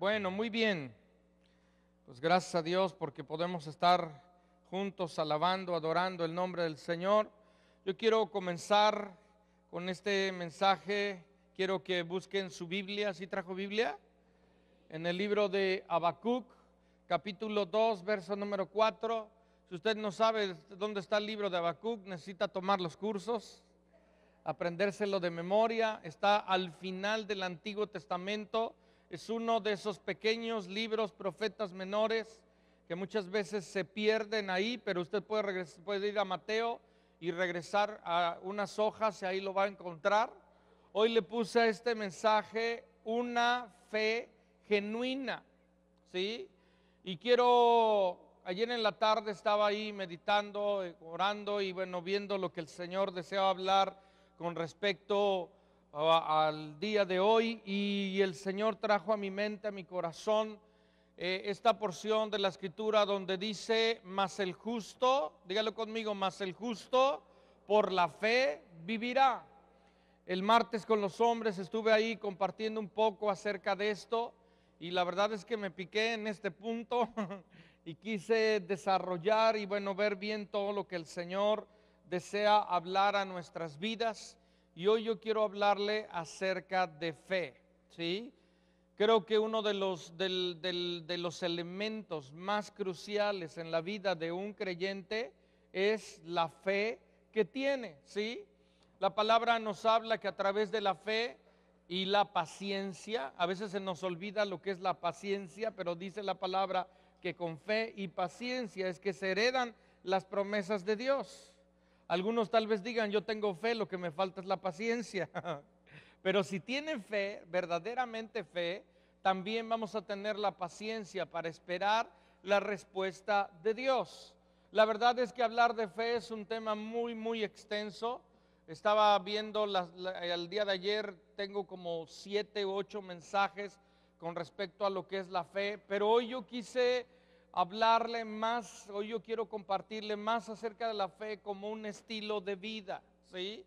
Bueno, muy bien. Pues gracias a Dios porque podemos estar juntos alabando, adorando el nombre del Señor. Yo quiero comenzar con este mensaje. Quiero que busquen su Biblia. ¿Sí trajo Biblia? En el libro de Habacuc, capítulo 2, verso número 4. Si usted no sabe dónde está el libro de Habacuc, necesita tomar los cursos, aprendérselo de memoria. Está al final del Antiguo Testamento. Es uno de esos pequeños libros, profetas menores, que muchas veces se pierden ahí, pero usted puede ir a Mateo y regresar a unas hojas y ahí lo va a encontrar. Hoy le puse a este mensaje una fe genuina, ¿sí? Y ayer en la tarde estaba ahí meditando, orando y bueno, viendo lo que el Señor deseaba hablar con respecto al día de hoy, y el Señor trajo a mi mente, a mi corazón, esta porción de la Escritura donde dice: mas el justo, dígalo conmigo, mas el justo por la fe vivirá. El martes con los hombres estuve ahí compartiendo un poco acerca de esto, y la verdad es que me piqué en este punto y quise desarrollar y bueno, ver bien todo lo que el Señor desea hablar a nuestras vidas. Y hoy yo quiero hablarle acerca de fe, ¿sí? Creo que uno de los elementos más cruciales en la vida de un creyente es la fe que tiene, ¿sí? La palabra nos habla que a través de la fe y la paciencia, a veces se nos olvida lo que es la paciencia, pero dice la palabra que con fe y paciencia es que se heredan las promesas de Dios. Algunos tal vez digan: yo tengo fe, lo que me falta es la paciencia. Pero si tienen fe, verdaderamente fe, también vamos a tener la paciencia para esperar la respuesta de Dios. La verdad es que hablar de fe es un tema muy extenso. Estaba viendo el día de ayer, tengo como 7 u 8 mensajes con respecto a lo que es la fe, pero hoy yo quise hablarle más, hoy yo quiero compartirle más acerca de la fe como un estilo de vida, ¿sí?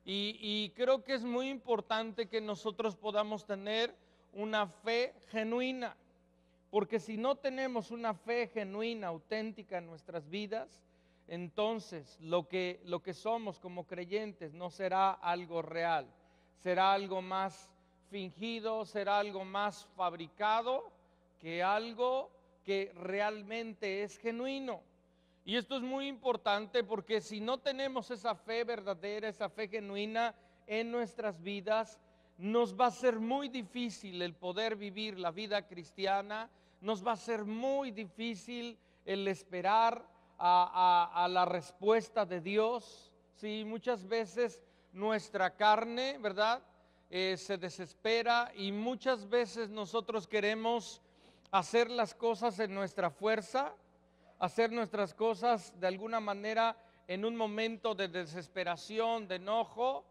Y creo que es muy importante que nosotros podamos tener una fe genuina, porque si no tenemos una fe genuina, auténtica en nuestras vidas, entonces lo que somos como creyentes no será algo real, será algo más fingido, será algo más fabricado que algo que realmente es genuino. Y esto es muy importante porque si no tenemos esa fe verdadera, esa fe genuina en nuestras vidas, nos va a ser muy difícil el poder vivir la vida cristiana, nos va a ser muy difícil el esperar a la respuesta de Dios. Sí, muchas veces nuestra carne, ¿verdad? Se desespera, y muchas veces nosotros queremos hacer las cosas en nuestra fuerza, hacer nuestras cosas de alguna manera en un momento de desesperación, de enojo,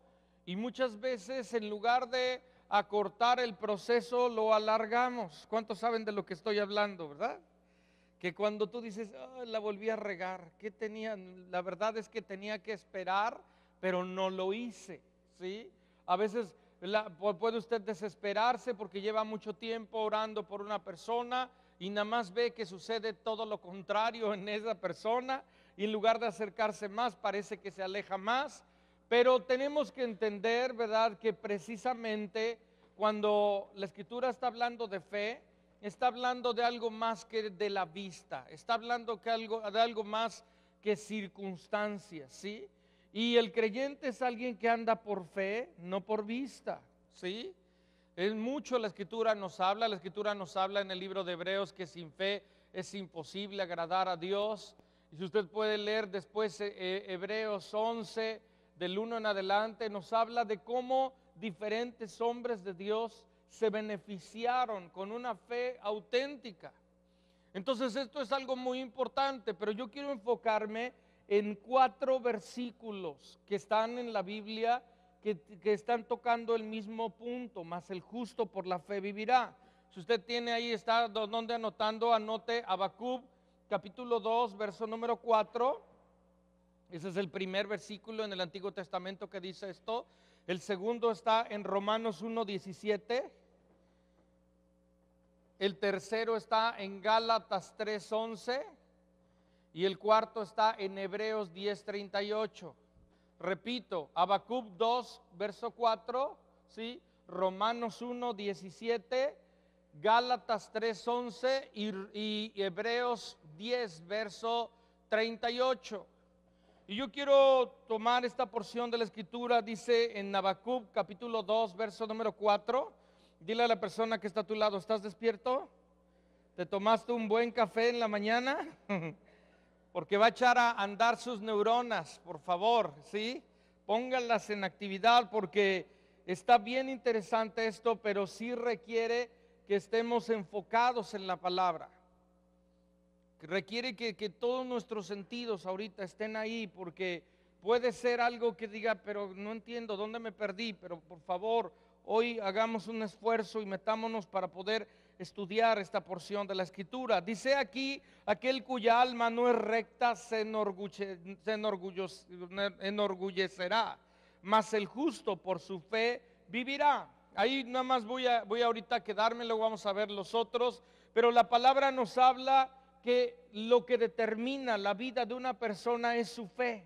y muchas veces en lugar de acortar el proceso lo alargamos. ¿Cuántos saben de lo que estoy hablando, verdad? Que cuando tú dices: oh, la volví a regar, ¿qué tenía? La verdad es que tenía que esperar, pero no lo hice, ¿sí? A veces puede usted desesperarse porque lleva mucho tiempo orando por una persona y nada más ve que sucede todo lo contrario en esa persona, y en lugar de acercarse más parece que se aleja más. Pero tenemos que entender, ¿verdad?, que precisamente cuando la Escritura está hablando de fe, está hablando de algo más que de la vista, está hablando de algo más que circunstancias, ¿sí? Y el creyente es alguien que anda por fe, no por vista, ¿sí? Es mucho la Escritura nos habla en el libro de Hebreos que sin fe es imposible agradar a Dios. Y si usted puede leer después Hebreos 11, del 1 en adelante, nos habla de cómo diferentes hombres de Dios se beneficiaron con una fe auténtica. Entonces esto es algo muy importante, pero yo quiero enfocarme en 4 versículos que están en la Biblia que están tocando el mismo punto: mas el justo por la fe vivirá. Si usted tiene ahí, está donde anotando, anote Habacuc capítulo 2, verso número 4. Ese es el primer versículo en el Antiguo Testamento que dice esto. El segundo está en Romanos 1:17. el tercero está en Gálatas 3:11 y el cuarto está en Hebreos 10:38. Repito, Habacuc 2, verso 4, ¿sí? Romanos 1:17, Gálatas 3:11 y Hebreos 10, verso 38. Y yo quiero tomar esta porción de la escritura, dice en Habacuc capítulo 2, verso número 4. Dile a la persona que está a tu lado, ¿estás despierto? ¿Te tomaste un buen café en la mañana? Porque va a echar a andar sus neuronas, por favor, ¿sí? Pónganlas en actividad porque está bien interesante esto, pero sí requiere que estemos enfocados en la palabra. Requiere que todos nuestros sentidos ahorita estén ahí, porque puede ser algo que diga, pero no entiendo dónde me perdí, pero por favor, hoy hagamos un esfuerzo y metámonos para poder estudiar esta porción de la escritura. Dice aquí, aquel cuya alma no es recta se enorgullecerá, mas el justo por su fe vivirá. Ahí nada más voy ahorita a quedarme, luego vamos a ver los otros, pero la palabra nos habla que lo que determina la vida de una persona es su fe.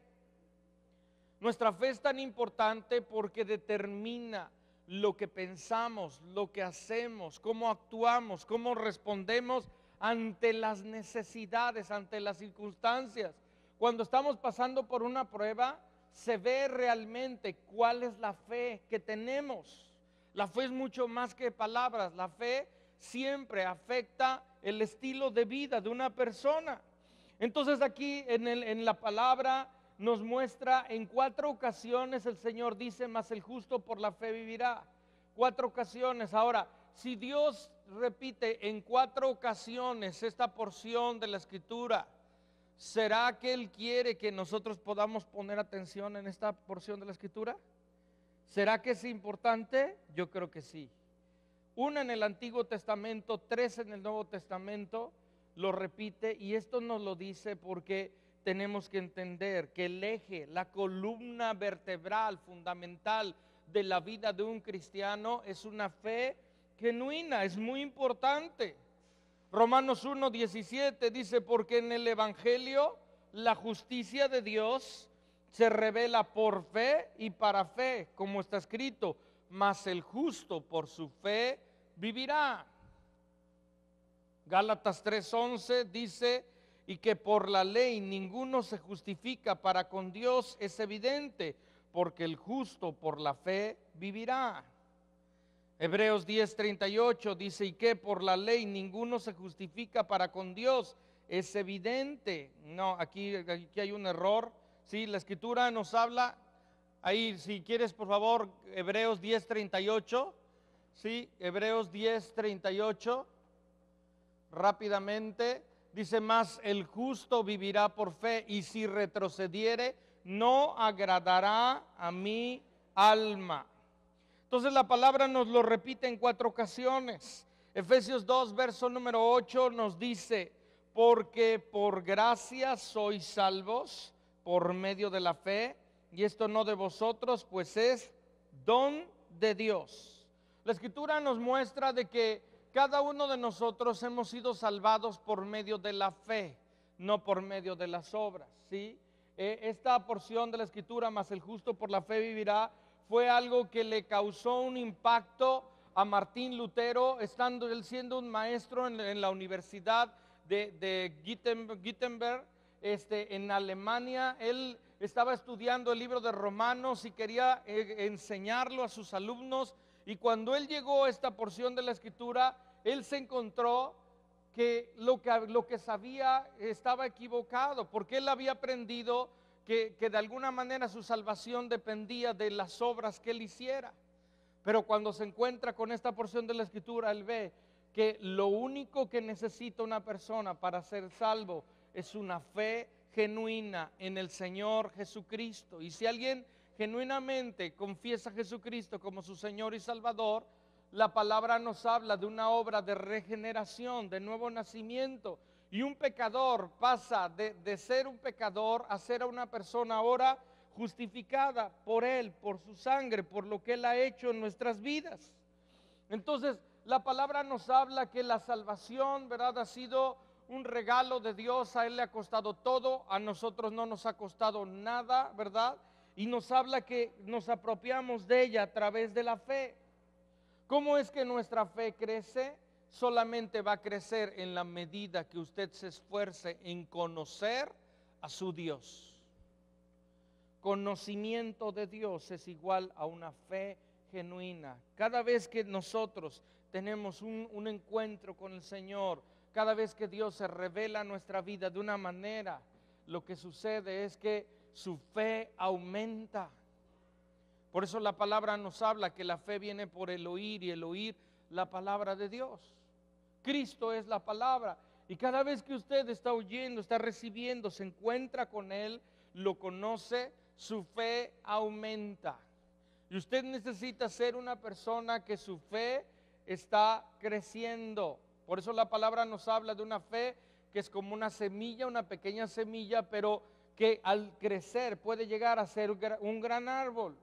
Nuestra fe es tan importante porque determina lo que pensamos, lo que hacemos, cómo actuamos, cómo respondemos ante las necesidades, ante las circunstancias. Cuando estamos pasando por una prueba, se ve realmente cuál es la fe que tenemos. La fe es mucho más que palabras. La fe siempre afecta el estilo de vida de una persona. Entonces aquí en la palabra nos muestra en 4 ocasiones el Señor dice, mas el justo por la fe vivirá. 4 ocasiones. Ahora, si Dios repite en 4 ocasiones esta porción de la escritura, ¿será que Él quiere que nosotros podamos poner atención en esta porción de la escritura? ¿Será que es importante? Yo creo que sí. 1 en el Antiguo Testamento, 3 en el Nuevo Testamento, lo repite, y esto nos lo dice porque tenemos que entender que el eje, la columna vertebral fundamental de la vida de un cristiano es una fe genuina, es muy importante. Romanos 1:17 dice, porque en el Evangelio la justicia de Dios se revela por fe y para fe, como está escrito, mas el justo por su fe vivirá. Gálatas 3:11 dice, y que por la ley ninguno se justifica para con Dios, es evidente, porque el justo por la fe vivirá. Hebreos 10:38 dice, y que por la ley ninguno se justifica para con Dios, es evidente. No, aquí hay un error. Sí, la escritura nos habla, ahí si quieres por favor, Hebreos 10:38, sí, Hebreos 10:38, rápidamente, dice, más el justo vivirá por fe, y si retrocediere, no agradará a mi alma. Entonces la palabra nos lo repite en 4 ocasiones. Efesios 2, verso número 8 nos dice, porque por gracia sois salvos por medio de la fe, y esto no de vosotros, pues es don de Dios. La escritura nos muestra de que cada uno de nosotros hemos sido salvados por medio de la fe, no por medio de las obras, ¿sí? Esta porción de la escritura, más el justo por la fe vivirá, fue algo que le causó un impacto a Martín Lutero, estando él siendo un maestro en la Universidad de Wittenberg, en Alemania. Él estaba estudiando el libro de Romanos y quería enseñarlo a sus alumnos, y cuando él llegó a esta porción de la escritura, él se encontró que lo que sabía estaba equivocado, porque él había aprendido que de alguna manera su salvación dependía de las obras que él hiciera. Pero cuando se encuentra con esta porción de la escritura, él ve que lo único que necesita una persona para ser salvo es una fe genuina en el Señor Jesucristo. Y si alguien genuinamente confiesa a Jesucristo como su Señor y Salvador, la palabra nos habla de una obra de regeneración, de nuevo nacimiento. Y un pecador pasa de ser un pecador a ser a una persona ahora justificada por Él, por su sangre, por lo que Él ha hecho en nuestras vidas. Entonces, la palabra nos habla que la salvación, ¿verdad?, ha sido un regalo de Dios. A Él le ha costado todo, a nosotros no nos ha costado nada, ¿verdad? Y nos habla que nos apropiamos de ella a través de la fe. ¿Cómo es que nuestra fe crece? Solamente va a crecer en la medida que usted se esfuerce en conocer a su Dios. Conocimiento de Dios es igual a una fe genuina. Cada vez que nosotros tenemos un encuentro con el Señor, cada vez que Dios se revela a nuestra vida de una manera, lo que sucede es que su fe aumenta. Por eso la palabra nos habla que la fe viene por el oír y el oír la palabra de Dios. Cristo es la palabra. Y cada vez que usted está oyendo, está recibiendo, se encuentra con Él, lo conoce, su fe aumenta. Y usted necesita ser una persona que su fe está creciendo. Por eso la palabra nos habla de una fe que es como una semilla, una pequeña semilla, pero que al crecer puede llegar a ser un gran árbol.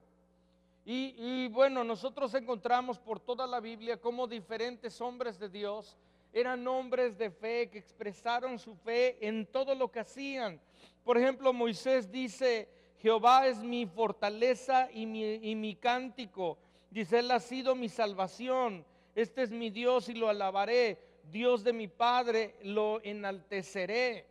Y bueno, nosotros encontramos por toda la Biblia cómo diferentes hombres de Dios eran hombres de fe que expresaron su fe en todo lo que hacían. Por ejemplo, Moisés dice: Jehová es mi fortaleza y mi cántico. Dice: Él ha sido mi salvación. Este es mi Dios y lo alabaré. Dios de mi Padre, lo enalteceré.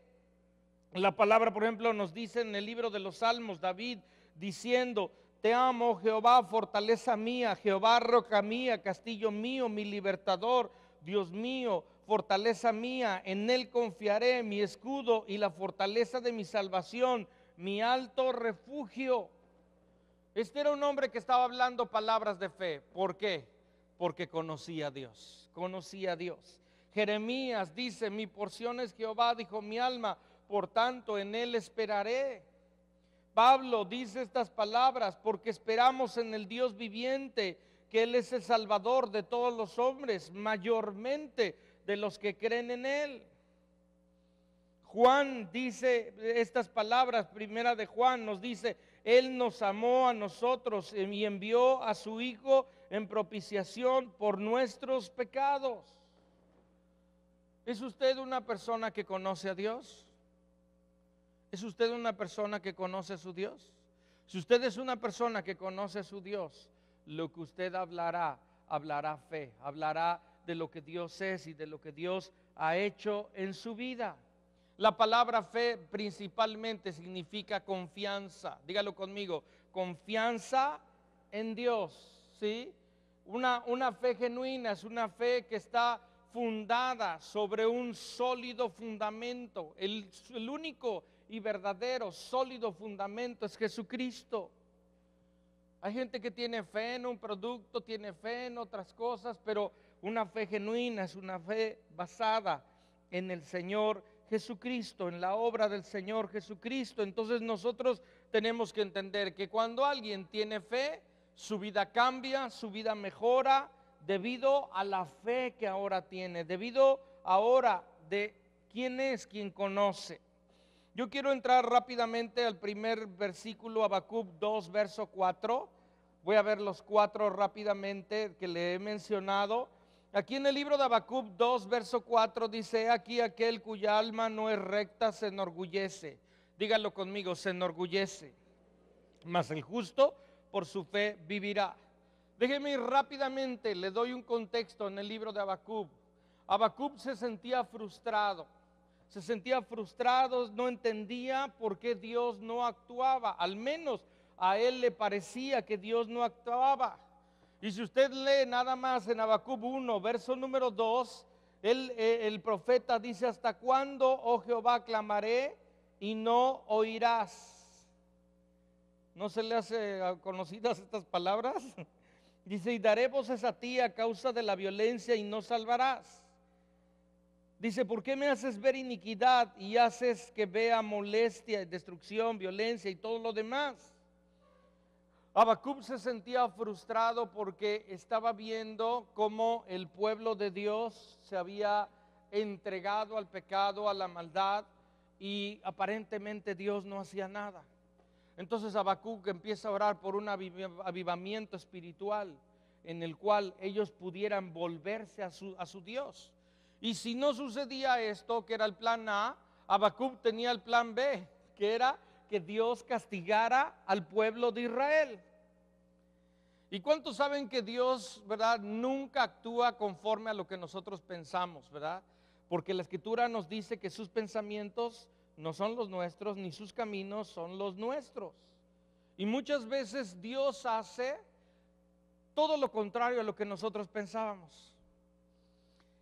La palabra, por ejemplo, nos dice en el libro de los Salmos, David diciendo: Te amo, Jehová, fortaleza mía, Jehová, roca mía, castillo mío, mi libertador, Dios mío, fortaleza mía, en Él confiaré, mi escudo y la fortaleza de mi salvación, mi alto refugio. Este era un hombre que estaba hablando palabras de fe. ¿Por qué? Porque conocía a Dios, conocía a Dios. Jeremías dice: Mi porción es Jehová, dijo mi alma, por tanto en Él esperaré. Pablo dice estas palabras: porque esperamos en el Dios viviente, que Él es el Salvador de todos los hombres, mayormente de los que creen en Él. Juan dice estas palabras, primera de Juan nos dice: Él nos amó a nosotros y envió a su Hijo en propiciación por nuestros pecados. ¿Es usted una persona que conoce a Dios? ¿Es usted una persona que conoce a su Dios? Si usted es una persona que conoce a su Dios, lo que usted hablará fe, hablará de lo que Dios es y de lo que Dios ha hecho en su vida. La palabra fe principalmente significa confianza. Dígalo conmigo: confianza en Dios, ¿sí? Una fe genuina es una fe que está fundada sobre un sólido fundamento. El único y verdadero sólido fundamento es Jesucristo. Hay gente que tiene fe en un producto, tiene fe en otras cosas, pero una fe genuina es una fe basada en el Señor Jesucristo, en la obra del Señor Jesucristo. Entonces nosotros tenemos que entender que cuando alguien tiene fe, su vida cambia, su vida mejora debido a la fe que ahora tiene, debido ahora de quién es quien conoce. Yo quiero entrar rápidamente al primer versículo, Habacuc 2, verso 4. Voy a ver los 4 rápidamente que le he mencionado. Aquí en el libro de Habacuc 2, verso 4 dice: aquí aquel cuya alma no es recta se enorgullece. Dígalo conmigo: se enorgullece. Mas el justo por su fe vivirá. Déjeme ir rápidamente, le doy un contexto en el libro de Habacuc. Habacuc se sentía frustrado. No entendía por qué Dios no actuaba. Al menos a él le parecía que Dios no actuaba. Y si usted lee nada más en Habacuc 1, verso número 2, el profeta dice: ¿hasta cuándo, oh Jehová, clamaré y no oirás? ¿No se le hace conocidas estas palabras? Dice: y daré voces a ti a causa de la violencia y no salvarás. Dice: ¿por qué me haces ver iniquidad y haces que vea molestia, destrucción, violencia y todo lo demás? Habacuc se sentía frustrado porque estaba viendo cómo el pueblo de Dios se había entregado al pecado, a la maldad, y aparentemente Dios no hacía nada. Entonces Habacuc empieza a orar por un avivamiento espiritual. en el cual ellos pudieran volverse a su Dios. Y si no sucedía esto, que era el plan A, Habacuc tenía el plan B, que era que Dios castigara al pueblo de Israel. ¿Y cuántos saben que Dios, verdad, nunca actúa conforme a lo que nosotros pensamos, verdad? Porque la Escritura nos dice que sus pensamientos no son los nuestros, ni sus caminos son los nuestros. Y muchas veces Dios hace todo lo contrario a lo que nosotros pensábamos.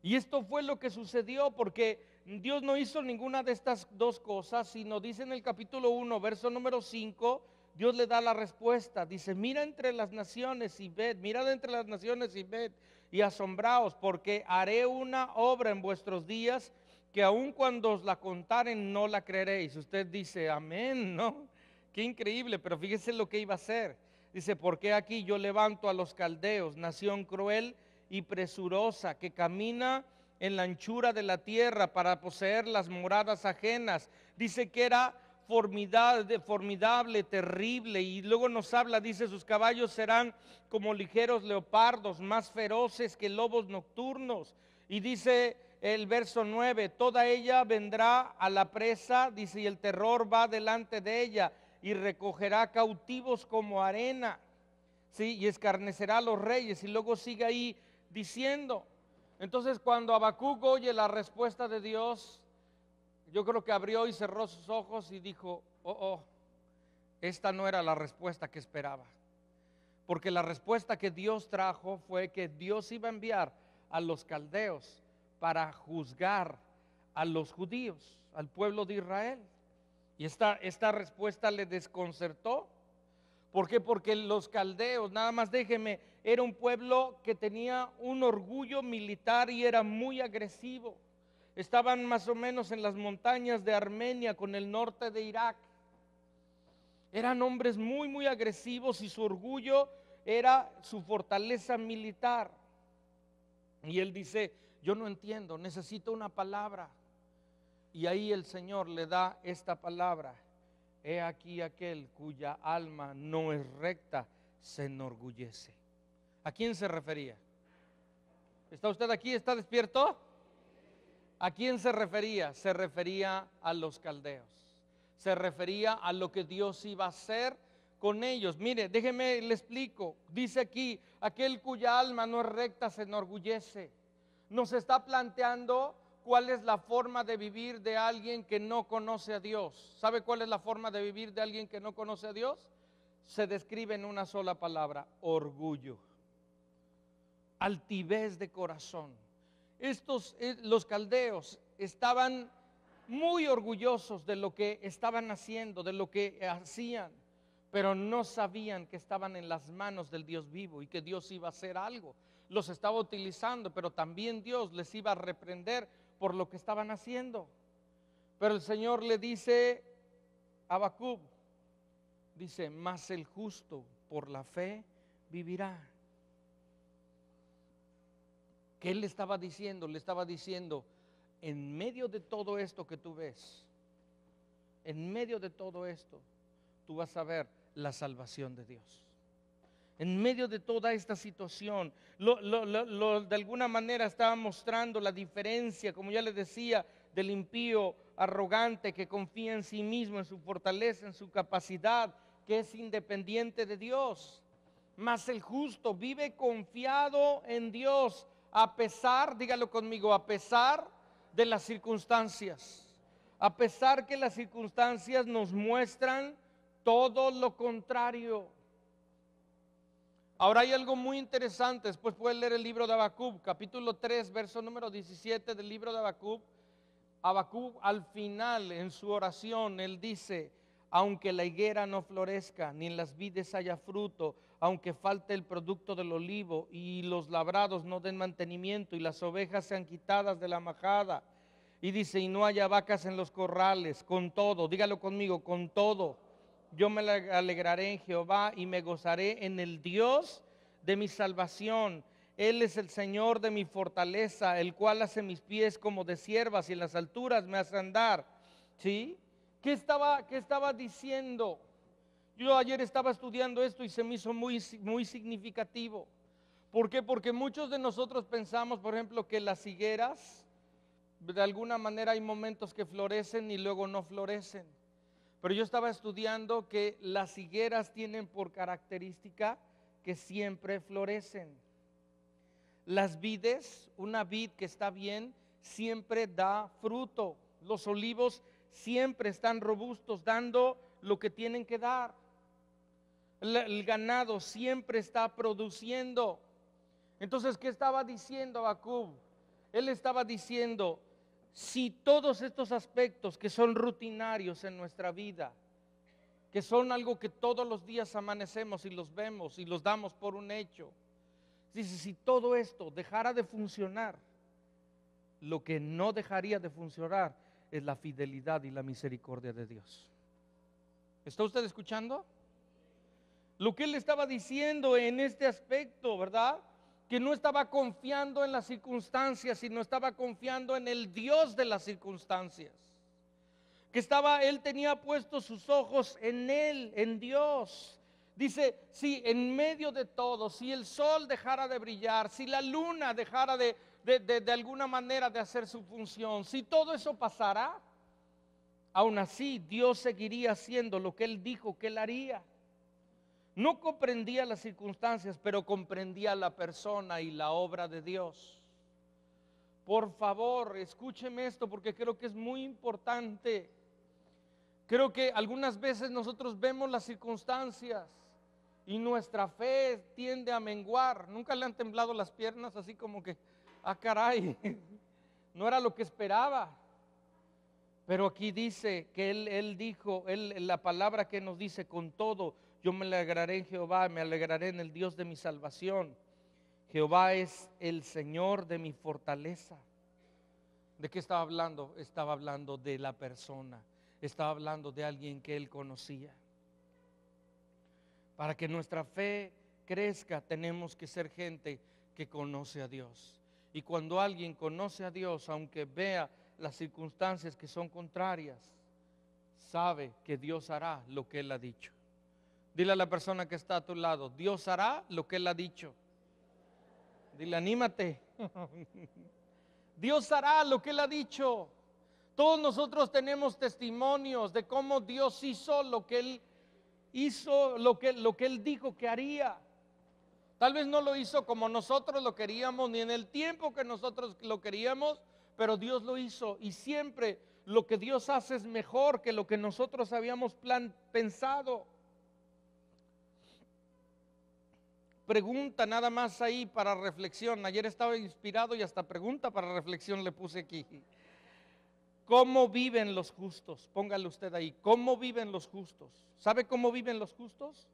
Y esto fue lo que sucedió, porque Dios no hizo ninguna de estas dos cosas, sino dice en el capítulo 1, verso número 5, Dios le da la respuesta. Dice: mira entre las naciones y ved, mirad entre las naciones y ved, y asombraos, porque haré una obra en vuestros días, que aun cuando os la contaren no la creeréis. Usted dice, amén, ¿no? Qué increíble, pero fíjese lo que iba a hacer. Dice: porque aquí yo levanto a los caldeos, nación cruel y presurosa, que camina en la anchura de la tierra para poseer las moradas ajenas. Dice que era formidable, terrible, y luego nos habla, dice: sus caballos serán como ligeros leopardos, más feroces que lobos nocturnos. Y dice el verso 9: toda ella vendrá a la presa, dice, y el terror va delante de ella, y recogerá cautivos como arena, ¿sí? Y escarnecerá a los reyes. Y luego sigue ahí diciendo. Entonces, cuando Habacuc oye la respuesta de Dios, yo creo que abrió y cerró sus ojos y dijo: esta no era la respuesta que esperaba. Porque la respuesta que Dios trajo fue que Dios iba a enviar a los caldeos para juzgar a los judíos, al pueblo de Israel. Y esta respuesta le desconcertó. ¿Por qué? Porque los caldeos, nada más déjeme, era un pueblo que tenía un orgullo militar y era muy agresivo. Estaban más o menos en las montañas de Armenia con el norte de Irak. Eran hombres muy, muy agresivos, y su orgullo era su fortaleza militar. Y él dice: yo no entiendo, necesito una palabra. Y ahí el Señor le da esta palabra: he aquí aquel cuya alma no es recta se enorgullece. ¿A quién se refería? ¿Está usted aquí? ¿Está despierto? ¿A quién se refería? Se refería a los caldeos. Se refería a lo que Dios iba a hacer con ellos. Mire, déjeme le explico. Dice aquí: aquel cuya alma no es recta se enorgullece. Nos está planteando cuál es la forma de vivir de alguien que no conoce a Dios. ¿Sabe cuál es la forma de vivir de alguien que no conoce a Dios? Se describe en una sola palabra: orgullo, altivez de corazón. Los caldeos estaban muy orgullosos de lo que estaban haciendo, de lo que hacían, pero no sabían que estaban en las manos del Dios vivo y que Dios iba a hacer algo. Los estaba utilizando, pero también Dios les iba a reprender por lo que estaban haciendo. Pero el Señor le dice a Habacuc, dice: mas el justo por la fe vivirá. ¿Qué le estaba diciendo? Le estaba diciendo: en medio de todo esto que tú ves, en medio de todo esto, tú vas a ver la salvación de Dios. En medio de toda esta situación, de alguna manera estaba mostrando la diferencia, como ya les decía, del impío arrogante que confía en sí mismo, en su fortaleza, en su capacidad, que es independiente de Dios. Mas el justo vive confiado en Dios, a pesar, dígalo conmigo, a pesar de las circunstancias. A pesar que las circunstancias nos muestran todo lo contrario. Ahora hay algo muy interesante. Después puede leer el libro de Habacuc, capítulo 3, verso número 17 del libro de Habacuc. Habacuc, al final, en su oración, él dice: aunque la higuera no florezca, ni en las vides haya fruto, aunque falte el producto del olivo, y los labrados no den mantenimiento, y las ovejas sean quitadas de la majada, y dice: y no haya vacas en los corrales, con todo, dígalo conmigo, con todo, yo me alegraré en Jehová y me gozaré en el Dios de mi salvación. Él es el Señor de mi fortaleza, el cual hace mis pies como de ciervas y en las alturas me hace andar. ¿Sí? ¿Qué estaba diciendo? Yo ayer estaba estudiando esto y se me hizo muy significativo. ¿Por qué? Porque muchos de nosotros pensamos, por ejemplo, que las higueras, de alguna manera hay momentos que florecen y luego no florecen. Pero yo estaba estudiando que las higueras tienen por característica que siempre florecen. Las vides, una vid que está bien, siempre da fruto. Los olivos siempre están robustos, dando lo que tienen que dar. El ganado siempre está produciendo. Entonces, ¿qué estaba diciendo Habacuc? Él estaba diciendo, si todos estos aspectos que son rutinarios en nuestra vida, que son algo que todos los días amanecemos y los vemos y los damos por un hecho, dice, si todo esto dejara de funcionar, lo que no dejaría de funcionar es la fidelidad y la misericordia de Dios. ¿Está usted escuchando? Lo que él estaba diciendo en este aspecto, ¿verdad? Que no estaba confiando en las circunstancias, sino estaba confiando en el Dios de las circunstancias. Que él tenía puestos sus ojos en él, en Dios. Dice, si en medio de todo, si el sol dejara de brillar, si la luna dejara de alguna manera de hacer su función, si todo eso pasara, aún así Dios seguiría haciendo lo que él dijo que él haría. No comprendía las circunstancias, pero comprendía la persona y la obra de Dios. Por favor, escúcheme esto porque creo que es muy importante. Creo que algunas veces nosotros vemos las circunstancias y nuestra fe tiende a menguar. ¿Nunca le han temblado las piernas así como que, caray, no era lo que esperaba? Pero aquí dice que él dijo, la palabra que nos dice, con todo, yo me alegraré en Jehová, me alegraré en el Dios de mi salvación. Jehová es el Señor de mi fortaleza. ¿De qué estaba hablando? Estaba hablando de la persona. Estaba hablando de alguien que él conocía. Para que nuestra fe crezca, tenemos que ser gente que conoce a Dios. Y cuando alguien conoce a Dios, aunque vea las circunstancias que son contrarias, sabe que Dios hará lo que Él ha dicho. Dile a la persona que está a tu lado, Dios hará lo que Él ha dicho. Dile, anímate. Dios hará lo que Él ha dicho. Todos nosotros tenemos testimonios de cómo Dios hizo lo que Él hizo, lo que Él dijo que haría. Tal vez no lo hizo como nosotros lo queríamos, ni en el tiempo que nosotros lo queríamos, pero Dios lo hizo. Y siempre lo que Dios hace es mejor que lo que nosotros habíamos pensado. Pregunta nada más ahí para reflexión. Ayer estaba inspirado y hasta pregunta para reflexión le puse aquí. ¿Cómo viven los justos? Póngale usted ahí. ¿Cómo viven los justos? ¿Sabe cómo viven los justos?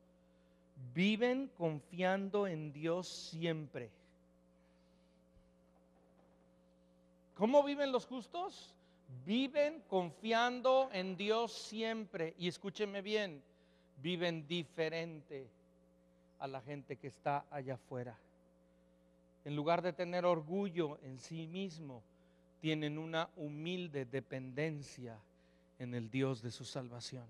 Viven confiando en Dios siempre. ¿Cómo viven los justos? Viven confiando en Dios siempre. Y escúcheme bien, viven diferente a la gente que está allá afuera. En lugar de tener orgullo en sí mismo, tienen una humilde dependencia en el Dios de su salvación.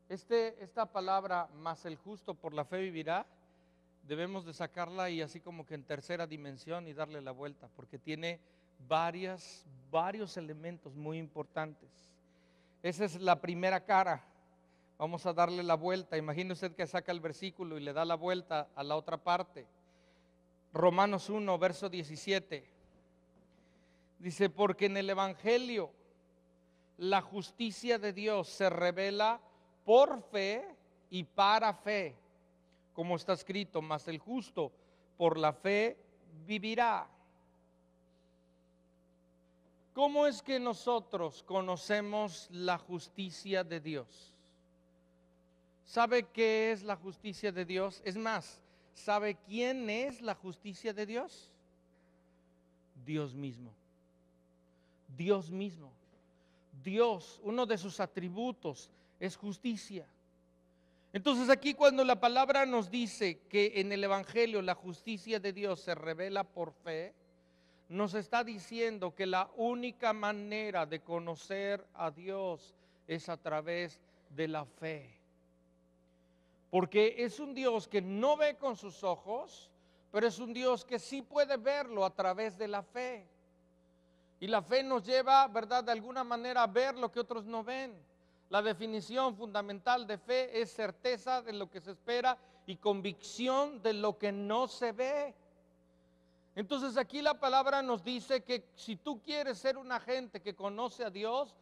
Esta palabra, más el justo por la fe vivirá, debemos de sacarla y así como que en tercera dimensión y darle la vuelta, porque tiene varios elementos muy importantes. Esa es la primera cara. Vamos a darle la vuelta. Imagine usted que saca el versículo y le da la vuelta a la otra parte. Romanos 1, verso 17. Dice, porque en el Evangelio la justicia de Dios se revela por fe y para fe, como está escrito, mas el justo por la fe vivirá. ¿Cómo es que nosotros conocemos la justicia de Dios? ¿Sabe qué es la justicia de Dios? Es más, ¿sabe quién es la justicia de Dios? Dios mismo. Dios mismo. Dios, uno de sus atributos es justicia. Entonces aquí cuando la palabra nos dice que en el Evangelio la justicia de Dios se revela por fe, nos está diciendo que la única manera de conocer a Dios es a través de la fe. Porque es un Dios que no ve con sus ojos, pero es un Dios que sí puede verlo a través de la fe. Y la fe nos lleva, ¿verdad?, de alguna manera a ver lo que otros no ven. La definición fundamental de fe es certeza de lo que se espera y convicción de lo que no se ve. Entonces aquí la palabra nos dice que si tú quieres ser una gente que conoce a Dios,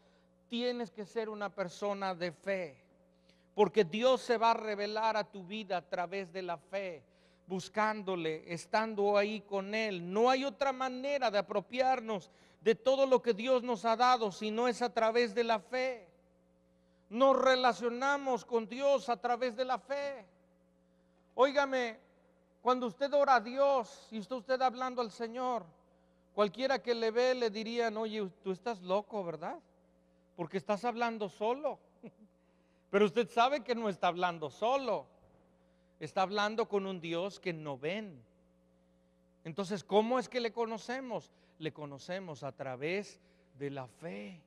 tienes que ser una persona de fe. Porque Dios se va a revelar a tu vida a través de la fe, buscándole, estando ahí con Él. No hay otra manera de apropiarnos de todo lo que Dios nos ha dado, si no es a través de la fe. Nos relacionamos con Dios a través de la fe. Óigame, cuando usted ora a Dios y está usted hablando al Señor, cualquiera que le ve le dirían: oye, tú estás loco, ¿verdad? Porque estás hablando solo. Pero usted sabe que no está hablando solo, está hablando con un Dios que no ven. Entonces, ¿cómo es que le conocemos? Le conocemos a través de la fe,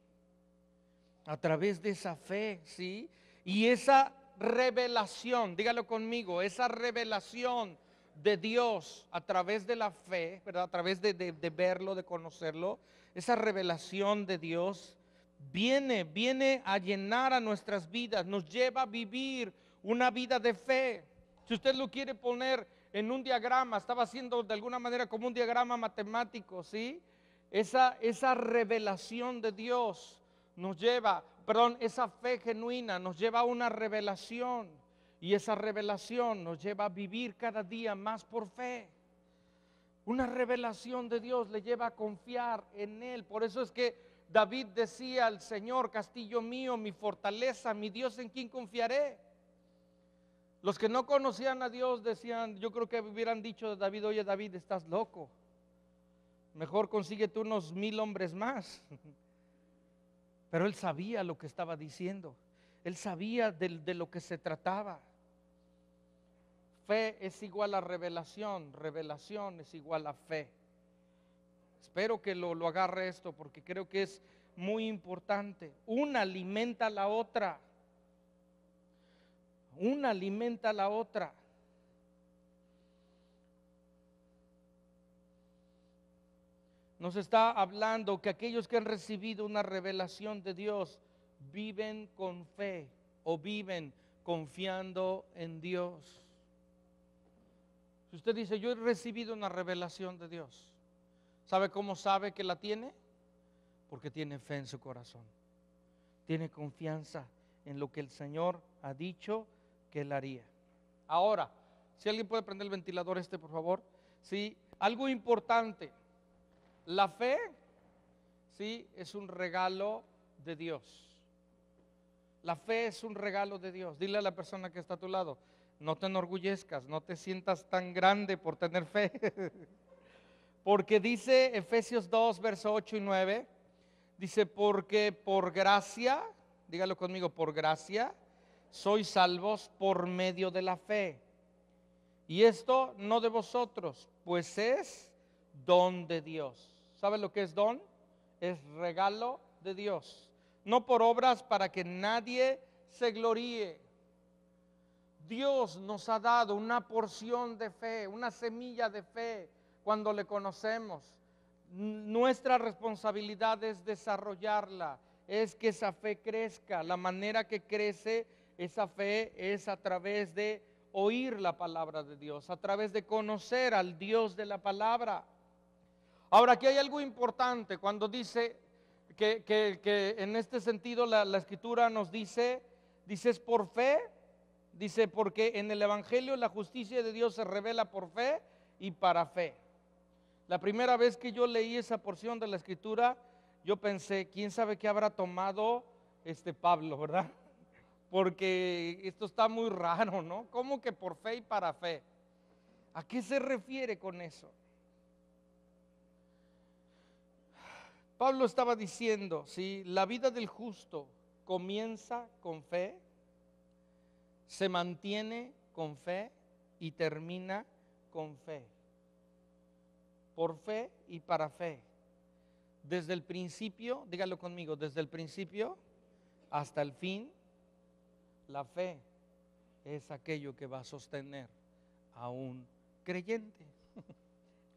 a través de esa fe, ¿sí? Y esa revelación, dígalo conmigo, esa revelación de Dios a través de la fe, ¿verdad? A través de verlo, de conocerlo, esa revelación de Dios viene a llenar a nuestras vidas, nos lleva a vivir una vida de fe. Si usted lo quiere poner en un diagrama, estaba haciendo de alguna manera como un diagrama matemático, ¿sí? Esa revelación de Dios nos lleva, esa fe genuina nos lleva a una revelación, y esa revelación nos lleva a vivir cada día más por fe. Una revelación de Dios le lleva a confiar en Él. Por eso es que David decía al Señor: castillo mío, mi fortaleza, mi Dios en quien confiaré. Los que no conocían a Dios decían, yo creo que hubieran dicho de David: oye David, estás loco, mejor consíguete unos 1000 hombres más. Pero él sabía lo que estaba diciendo, él sabía de lo que se trataba. Fe es igual a revelación, revelación es igual a fe. Espero que lo agarre esto, porque creo que es muy importante. Una alimenta a la otra. Una alimenta a la otra. Nos está hablando que aquellos que han recibido una revelación de Dios viven con fe o viven confiando en Dios. Si usted dice: yo he recibido una revelación de Dios, ¿sabe cómo sabe que la tiene? Porque tiene fe en su corazón, tiene confianza en lo que el Señor ha dicho que Él haría. Ahora, si alguien puede prender el ventilador por favor. Sí, algo importante: la fe, sí, es un regalo de Dios. La fe es un regalo de Dios. Dile a la persona que está a tu lado: no te enorgullezcas, no te sientas tan grande por tener fe. Porque dice Efesios 2, verso 8 y 9, dice: porque por gracia, dígalo conmigo, por gracia, sois salvos por medio de la fe. Y esto no de vosotros, pues es don de Dios. ¿Sabe lo que es don? Es regalo de Dios. No por obras, para que nadie se gloríe. Dios nos ha dado una porción de fe, una semilla de fe cuando le conocemos. Nuestra responsabilidad es desarrollarla, es que esa fe crezca. La manera que crece esa fe es a través de oír la palabra de Dios, a través de conocer al Dios de la palabra. Ahora, aquí hay algo importante cuando dice que en este sentido la Escritura nos dice es por fe. Dice: porque en el Evangelio la justicia de Dios se revela por fe y para fe. La primera vez que yo leí esa porción de la Escritura, yo pensé: ¿quién sabe qué habrá tomado Pablo, verdad? Porque esto está muy raro, ¿no? ¿Cómo que por fe y para fe? ¿A qué se refiere con eso? Pablo estaba diciendo, ¿sí? La vida del justo comienza con fe, se mantiene con fe y termina con fe. Por fe y para fe. Desde el principio, dígalo conmigo, desde el principio hasta el fin La fe es aquello que va a sostener a un creyente.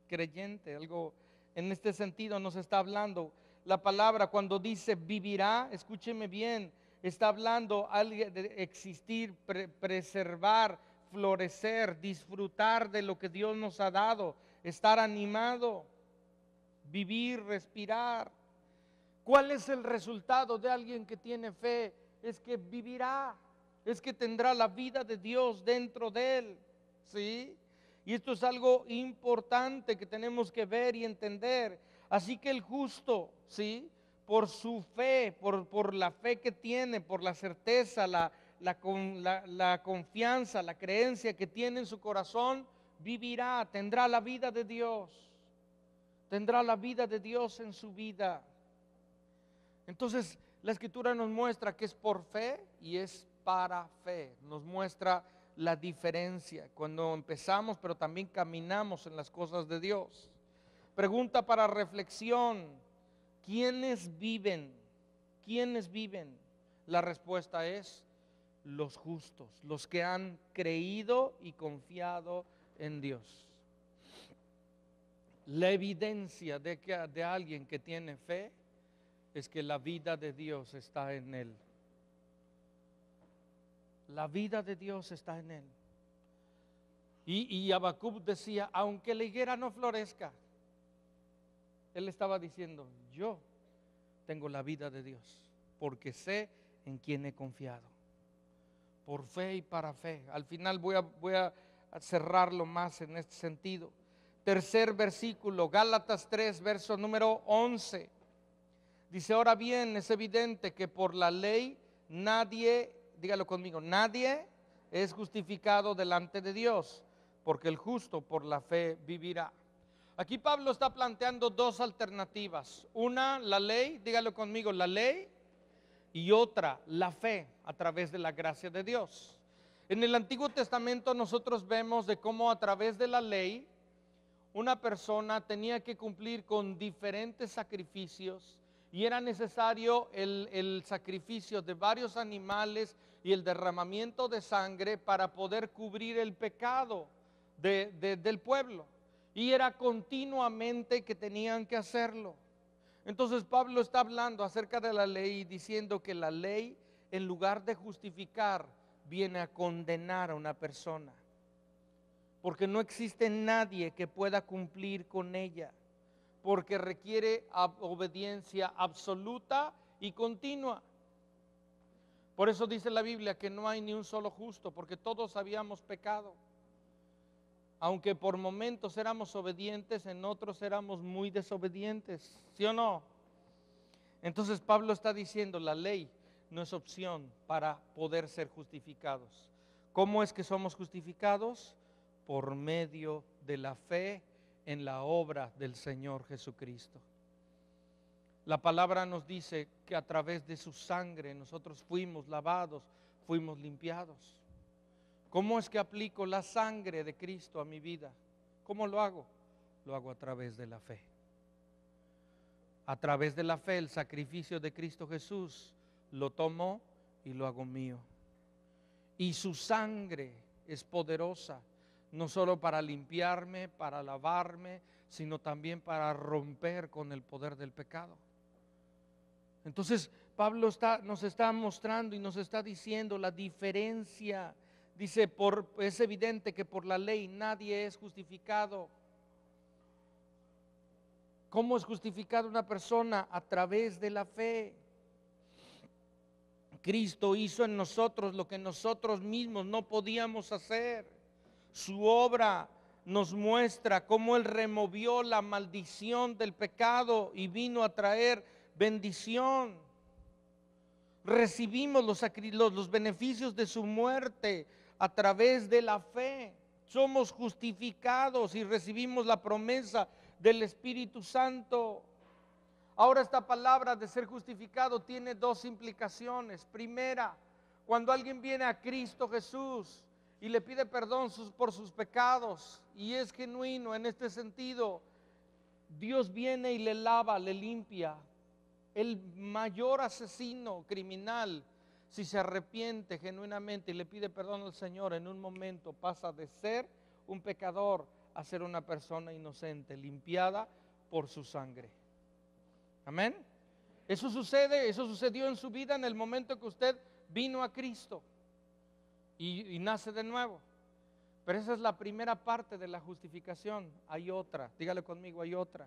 Creyente, algo en este sentido nos está hablando. La palabra cuando dice vivirá, escúcheme bien, está hablando de existir, preservar, florecer, disfrutar de lo que Dios nos ha dado, estar animado, vivir, respirar. ¿Cuál es el resultado de alguien que tiene fe? Es que vivirá, es que tendrá la vida de Dios dentro de él, ¿sí? Y esto es algo importante que tenemos que ver y entender. Así que el justo, ¿sí? Por su fe, por la fe que tiene, por la certeza, la confianza, la creencia que tiene en su corazón, vivirá, tendrá la vida de Dios. Tendrá la vida de Dios en su vida. Entonces, la Escritura nos muestra que es por fe y es para fe. Nos muestra la diferencia cuando empezamos, pero también caminamos en las cosas de Dios. Pregunta para reflexión: ¿quiénes viven? ¿Quiénes viven? La respuesta es los justos, los que han creído y confiado en Dios. La evidencia de alguien que tiene fe es que la vida de Dios está en él. La vida de Dios está en él. Y Habacuc decía, aunque la higuera no florezca, él estaba diciendo, yo tengo la vida de Dios, porque sé en quién he confiado. Por fe y para fe. Al final voy a cerrarlo más en este sentido. Tercer versículo, Gálatas 3, verso número 11. Dice, ahora bien, es evidente que por la ley nadie, dígalo conmigo, nadie es justificado delante de Dios, porque el justo por la fe vivirá. Aquí Pablo está planteando dos alternativas. Una, la ley, dígalo conmigo, la ley, y otra, la fe a través de la gracia de Dios. En el Antiguo Testamento nosotros vemos de cómo a través de la ley una persona tenía que cumplir con diferentes sacrificios y era necesario el sacrificio de varios animales y el derramamiento de sangre para poder cubrir el pecado del pueblo. Y era continuamente que tenían que hacerlo. Entonces Pablo está hablando acerca de la ley, diciendo que la ley, en lugar de justificar, viene a condenar a una persona, porque no existe nadie que pueda cumplir con ella, porque requiere obediencia absoluta y continua. Por eso dice la Biblia que no hay ni un solo justo, porque todos habíamos pecado. Aunque por momentos éramos obedientes, en otros éramos muy desobedientes, ¿sí o no? Entonces Pablo está diciendo, la ley no es opción para poder ser justificados. ¿Cómo es que somos justificados? Por medio de la fe en la obra del Señor Jesucristo. La palabra nos dice que a través de su sangre nosotros fuimos lavados, fuimos limpiados. ¿Cómo es que aplico la sangre de Cristo a mi vida? ¿Cómo lo hago? Lo hago a través de la fe. A través de la fe, el sacrificio de Cristo Jesús lo tomo y lo hago mío. Y su sangre es poderosa, no solo para limpiarme, para lavarme, sino también para romper con el poder del pecado. Entonces Pablo nos está mostrando y nos está diciendo la diferencia. Dice, es evidente que por la ley nadie es justificado. ¿Cómo es justificada una persona? A través de la fe. Cristo hizo en nosotros lo que nosotros mismos no podíamos hacer. Su obra nos muestra cómo Él removió la maldición del pecado y vino a traer bendición. Recibimos los beneficios de su muerte a través de la fe. Somos justificados y recibimos la promesa del Espíritu Santo. Ahora, esta palabra de ser justificado tiene dos implicaciones. Primera, cuando alguien viene a Cristo Jesús y le pide perdón por sus pecados y es genuino en este sentido, Dios viene y le lava, le limpia. El mayor asesino criminal si se arrepiente genuinamente y le pide perdón al Señor, en un momento pasa de ser un pecador a ser una persona inocente, limpiada por su sangre. Amén. Eso sucedió en su vida en el momento que usted vino a Cristo y nace de nuevo. Pero esa es la primera parte de la justificación. Hay otra, dígale conmigo, hay otra.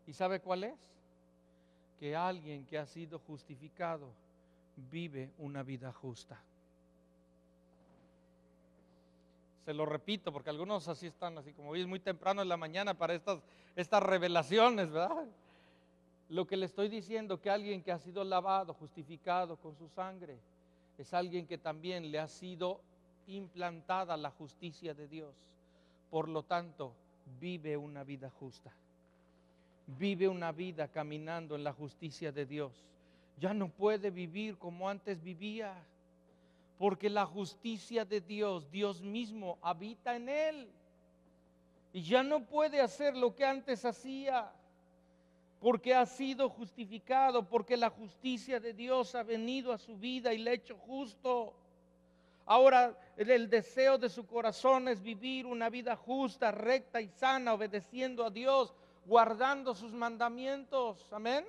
¿Y sabe cuál es? Que alguien que ha sido justificado vive una vida justa. Se lo repito porque algunos así están, así como hoy es muy temprano en la mañana para estas revelaciones, ¿verdad? Lo que le estoy diciendo, que alguien que ha sido lavado, justificado con su sangre, es alguien que también le ha sido implantada la justicia de Dios. Por lo tanto, vive una vida justa. Vive una vida caminando en la justicia de Dios. Ya no puede vivir como antes vivía, porque la justicia de Dios, Dios mismo habita en él. Y ya no puede hacer lo que antes hacía, porque ha sido justificado, porque la justicia de Dios ha venido a su vida y le ha hecho justo. Ahora el deseo de su corazón es vivir una vida justa, recta y sana, obedeciendo a Dios, guardando sus mandamientos. Amén.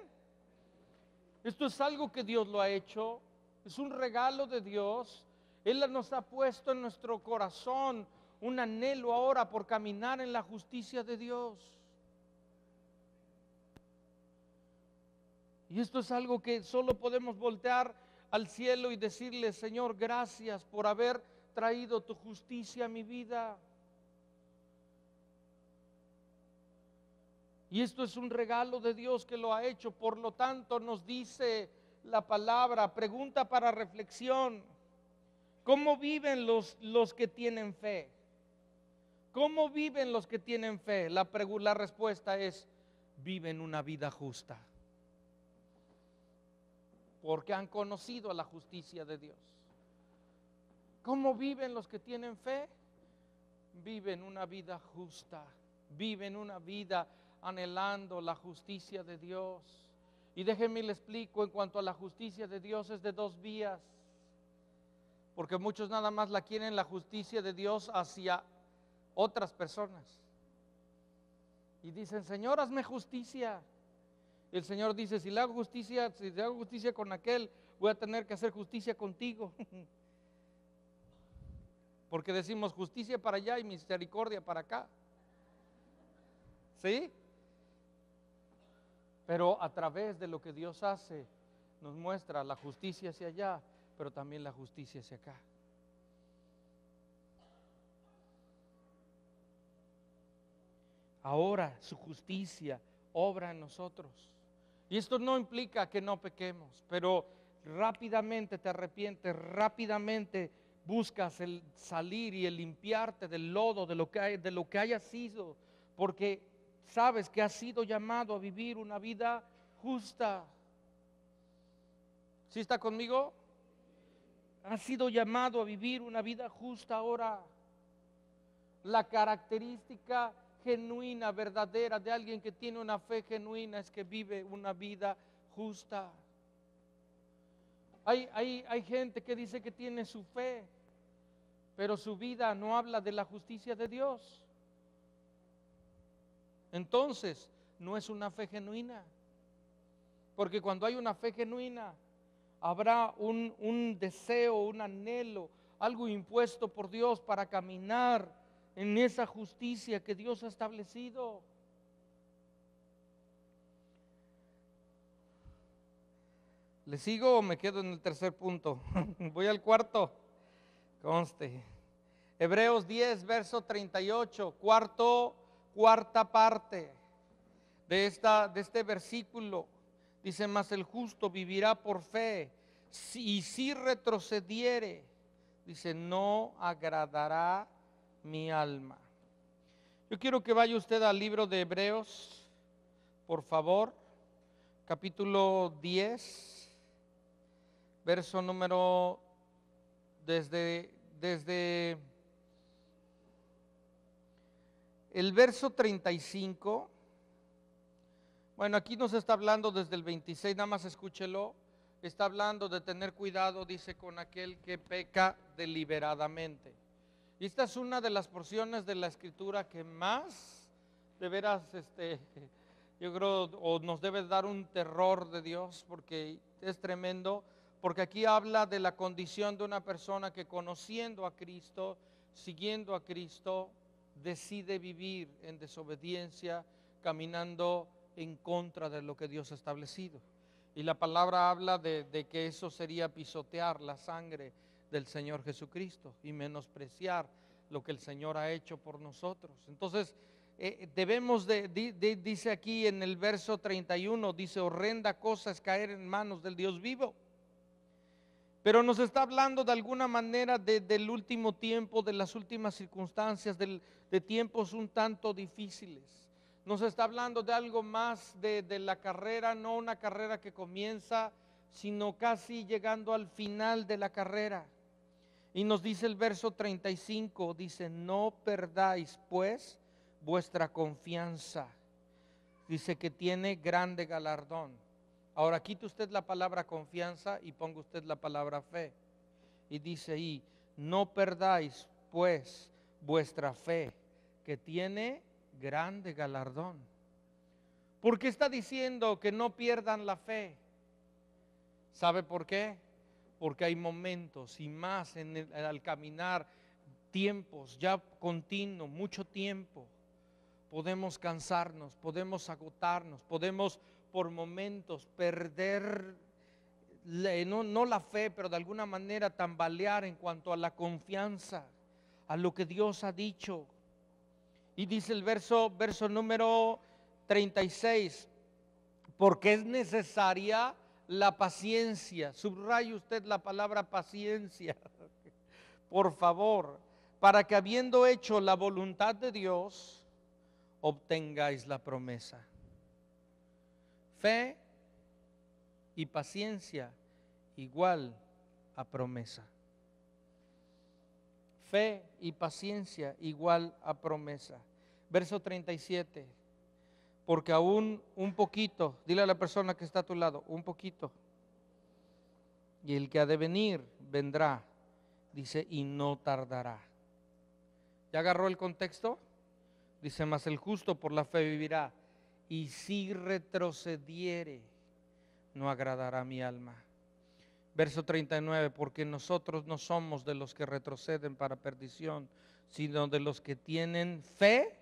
Esto es algo que Dios lo ha hecho, es un regalo de Dios. Él nos ha puesto en nuestro corazón un anhelo ahora por caminar en la justicia de Dios. Y esto es algo que solo podemos voltear al cielo y decirle: Señor, gracias por haber traído tu justicia a mi vida. Y esto es un regalo de Dios que lo ha hecho. Por lo tanto, nos dice la palabra, pregunta para reflexión: ¿cómo viven los que tienen fe? ¿Cómo viven los que tienen fe? La respuesta es: viven una vida justa, porque han conocido la justicia de Dios. ¿Cómo viven los que tienen fe? Viven una vida justa, viven una vida anhelando la justicia de Dios. Y déjenme le explico, en cuanto a la justicia de Dios, es de dos vías, porque muchos nada más la quieren, la justicia de Dios, hacia otras personas, y dicen: Señor, hazme justicia. El Señor dice: si le hago justicia con aquel, voy a tener que hacer justicia contigo. Porque decimos justicia para allá y misericordia para acá. ¿Sí? Pero a través de lo que Dios hace, nos muestra la justicia hacia allá, pero también la justicia hacia acá. Ahora su justicia obra en nosotros. Y esto no implica que no pequemos, pero rápidamente te arrepientes, rápidamente buscas el salir y el limpiarte del lodo, de lo que haya sido, porque sabes que has sido llamado a vivir una vida justa. ¿Sí está conmigo? Has sido llamado a vivir una vida justa ahora. La característica genuina, verdadera de alguien que tiene una fe genuina es que vive una vida justa. Hay gente que dice que tiene su fe, pero su vida no habla de la justicia de Dios. Entonces, no es una fe genuina. Porque cuando hay una fe genuina, habrá un deseo, un anhelo, algo impuesto por Dios para caminar en esa justicia que Dios ha establecido. ¿Le sigo o me quedo en el tercer punto? Voy al cuarto. Conste. Hebreos 10, verso 38, cuarta parte de este versículo. Dice: mas el justo vivirá por fe, y si retrocediere, dice, no agradará mi alma. Yo quiero que vaya usted al libro de Hebreos, por favor, capítulo 10, verso número, desde el verso 35. Bueno, aquí nos está hablando desde el 26, nada más escúchelo. está hablando de tener cuidado, dice, con aquel que peca deliberadamente. Y esta es una de las porciones de la Escritura que más, de veras, yo creo, o nos debe dar un terror de Dios, porque es tremendo, porque aquí habla de la condición de una persona que, conociendo a Cristo, siguiendo a Cristo, decide vivir en desobediencia, caminando en contra de lo que Dios ha establecido. Y la palabra habla de que eso sería pisotear la sangre del Señor Jesucristo y menospreciar lo que el Señor ha hecho por nosotros. Entonces, debemos dice aquí en el verso 31, dice, horrenda cosa es caer en manos del Dios vivo. Pero nos está hablando de alguna manera del último tiempo, de las últimas circunstancias, de tiempos un tanto difíciles. Nos está hablando de algo más de la carrera, no una carrera que comienza, sino casi llegando al final de la carrera. Y nos dice el verso 35, dice, no perdáis pues vuestra confianza. Dice que tiene grande galardón. Ahora quite usted la palabra confianza y ponga usted la palabra fe. Y dice ahí, no perdáis pues vuestra fe, que tiene grande galardón. ¿Por qué está diciendo que no pierdan la fe? ¿Sabe por qué? Porque hay momentos, y más al caminar, tiempos ya continuos, mucho tiempo, podemos cansarnos, podemos agotarnos, podemos por momentos perder, no la fe, pero de alguna manera tambalear en cuanto a la confianza, a lo que Dios ha dicho. Y dice el verso número 36, porque es necesaria la paciencia. Subraye usted la palabra paciencia, por favor, para que habiendo hecho la voluntad de Dios, obtengáis la promesa. Fe y paciencia igual a promesa. Fe y paciencia igual a promesa. Verso 37. Porque aún un poquito, dile a la persona que está a tu lado, un poquito. Y el que ha de venir, vendrá, dice, y no tardará. ¿Ya agarró el contexto? Dice, mas el justo por la fe vivirá. Y si retrocediere, no agradará a mi alma. Verso 39, porque nosotros no somos de los que retroceden para perdición, sino de los que tienen fe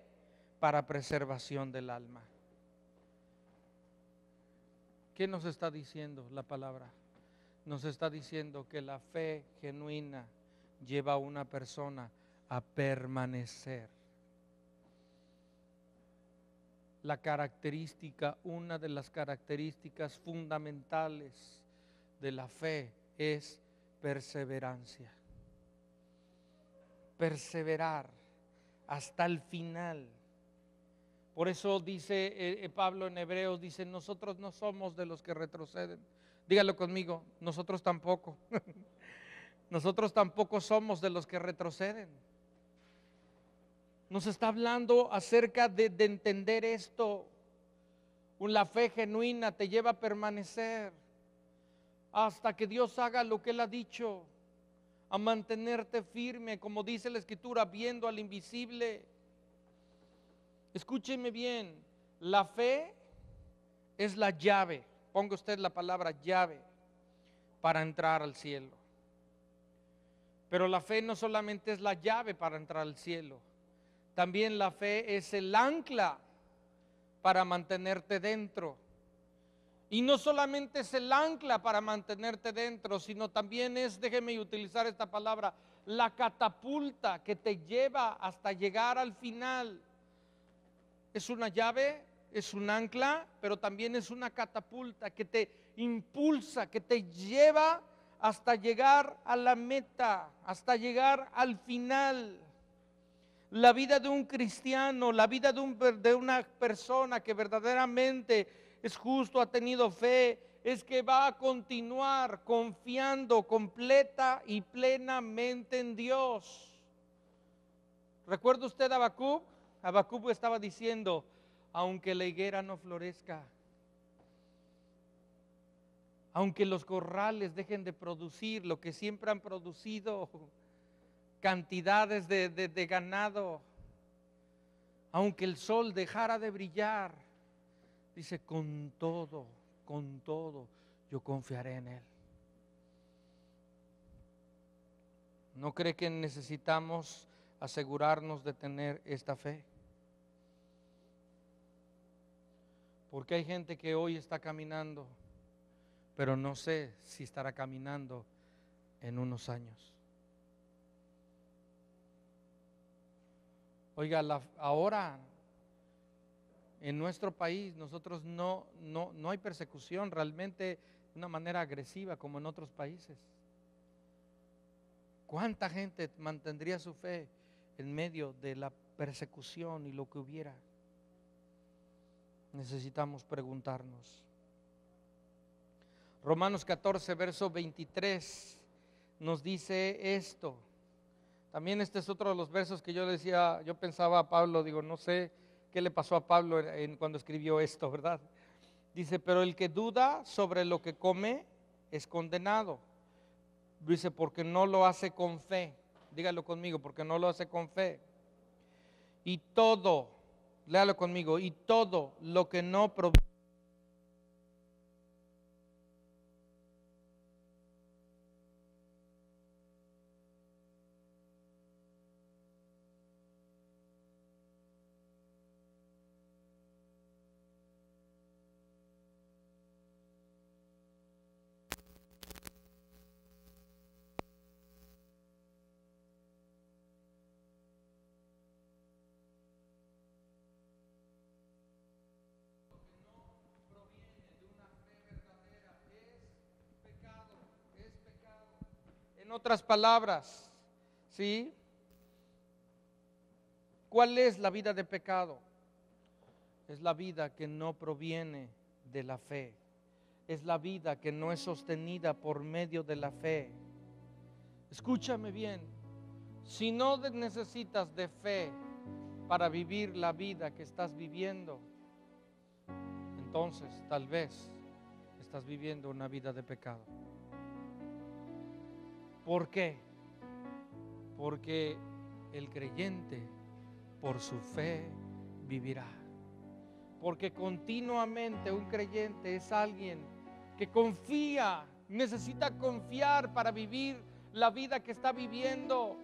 para preservación del alma. ¿Qué nos está diciendo la palabra? Nos está diciendo que la fe genuina lleva a una persona a permanecer. La característica, una de las características fundamentales de la fe es perseverancia. Perseverar hasta el final. Por eso dice Pablo en Hebreos, dice, nosotros no somos de los que retroceden. Dígalo conmigo, nosotros tampoco. Nosotros tampoco somos de los que retroceden. Nos está hablando acerca de entender esto. La fe genuina te lleva a permanecer hasta que Dios haga lo que Él ha dicho, a mantenerte firme, como dice la Escritura, viendo al invisible. Escúcheme bien, la fe es la llave, ponga usted la palabra llave, para entrar al cielo. Pero la fe no solamente es la llave para entrar al cielo, también la fe es el ancla para mantenerte dentro. Y no solamente es el ancla para mantenerte dentro, sino también es, déjeme utilizar esta palabra, la catapulta que te lleva hasta llegar al final. Es una llave, es un ancla, pero también es una catapulta que te impulsa, que te lleva hasta llegar a la meta, hasta llegar al final. La vida de un cristiano, la vida de una persona que verdaderamente es justo, ha tenido fe, es que va a continuar confiando completa y plenamente en Dios. ¿Recuerda usted a Habacuc? Habacuc estaba diciendo, aunque la higuera no florezca, Aunque los corrales dejen de producir lo que siempre han producido, cantidades de ganado, aunque el sol dejara de brillar, dice, con todo, yo confiaré en Él. ¿No cree que necesitamos asegurarnos de tener esta fe? Porque hay gente que hoy está caminando, pero no sé si estará caminando en unos años. Oiga, ahora en nuestro país nosotros no hay persecución realmente de una manera agresiva como en otros países. ¿Cuánta gente mantendría su fe en medio de la persecución y lo que hubiera? Necesitamos preguntarnos. Romanos 14, verso 23 nos dice esto. También este es otro de los versos que yo decía, yo pensaba a Pablo, digo, no sé qué le pasó a Pablo cuando escribió esto, ¿verdad? Dice, pero el que duda sobre lo que come es condenado. Dice, porque no lo hace con fe. Dígalo conmigo, porque no lo hace con fe. Y todo, léalo conmigo, y todo lo que no proviene de una fe verdadera es pecado. En otras palabras, ¿sí? ¿Cuál es la vida de pecado? Es la vida que no proviene de la fe. Es la vida que no es sostenida por medio de la fe. Escúchame bien. Si no necesitas de fe para vivir la vida que estás viviendo, entonces tal vez estás viviendo una vida de pecado. ¿Por qué? Porque el creyente por su fe vivirá. Porque continuamente un creyente es alguien que confía, necesita confiar para vivir la vida que está viviendo.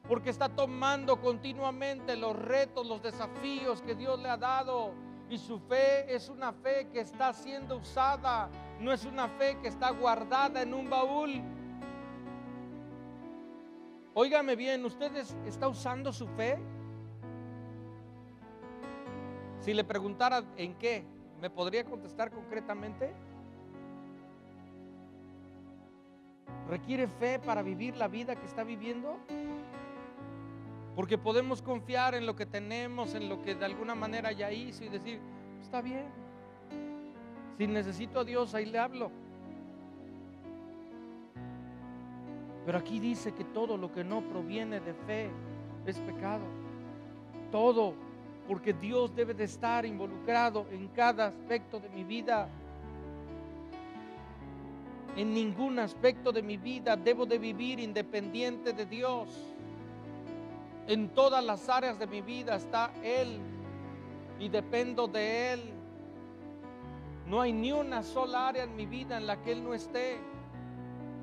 Porque está tomando continuamente los retos, los desafíos que Dios le ha dado. Y su fe es una fe que está siendo usada, no es una fe que está guardada en un baúl. Óigame bien, ¿usted está usando su fe? Si le preguntara en qué, ¿me podría contestar concretamente? ¿Requiere fe para vivir la vida que está viviendo? Porque podemos confiar en lo que tenemos, en lo que de alguna manera ya hizo y decir, está bien. Si necesito a Dios, ahí le hablo. Pero aquí dice que todo lo que no proviene de fe es pecado. Todo, porque Dios debe de estar involucrado en cada aspecto de mi vida. En ningún aspecto de mi vida debo de vivir independiente de Dios. En todas las áreas de mi vida está Él y dependo de Él. No hay ni una sola área en mi vida en la que Él no esté.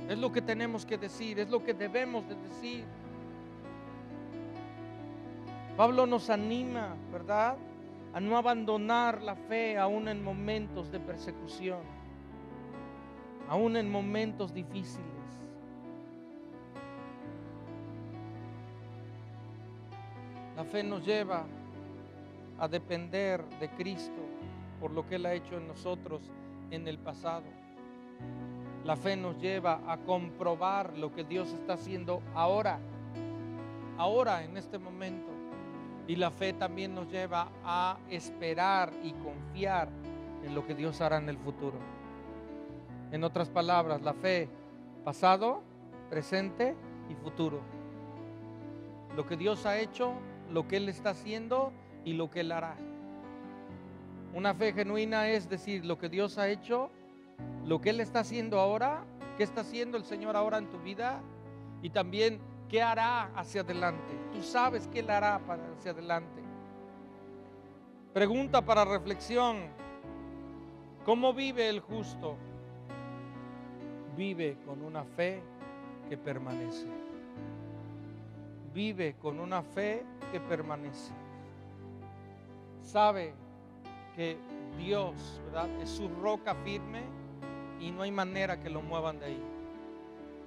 Es lo que tenemos que decir, es lo que debemos de decir. Pablo nos anima, ¿verdad?, a no abandonar la fe aún en momentos de persecución, aún en momentos difíciles. La fe nos lleva a depender de Cristo por lo que Él ha hecho en nosotros en el pasado. La fe nos lleva a comprobar lo que Dios está haciendo ahora, en este momento. Y la fe también nos lleva a esperar y confiar en lo que Dios hará en el futuro. En otras palabras, la fe, pasado, presente y futuro. Lo que Dios ha hecho, lo que Él está haciendo y lo que Él hará. Una fe genuina es decir, lo que Dios ha hecho, lo que Él está haciendo ahora, qué está haciendo el Señor ahora en tu vida y también qué hará hacia adelante. Tú sabes qué Él hará para hacia adelante. Pregunta para reflexión: ¿cómo vive el justo? Vive con una fe que permanece. Vive con una fe que permanece. Sabe que Dios, ¿verdad?, es su roca firme y no hay manera que lo muevan de ahí,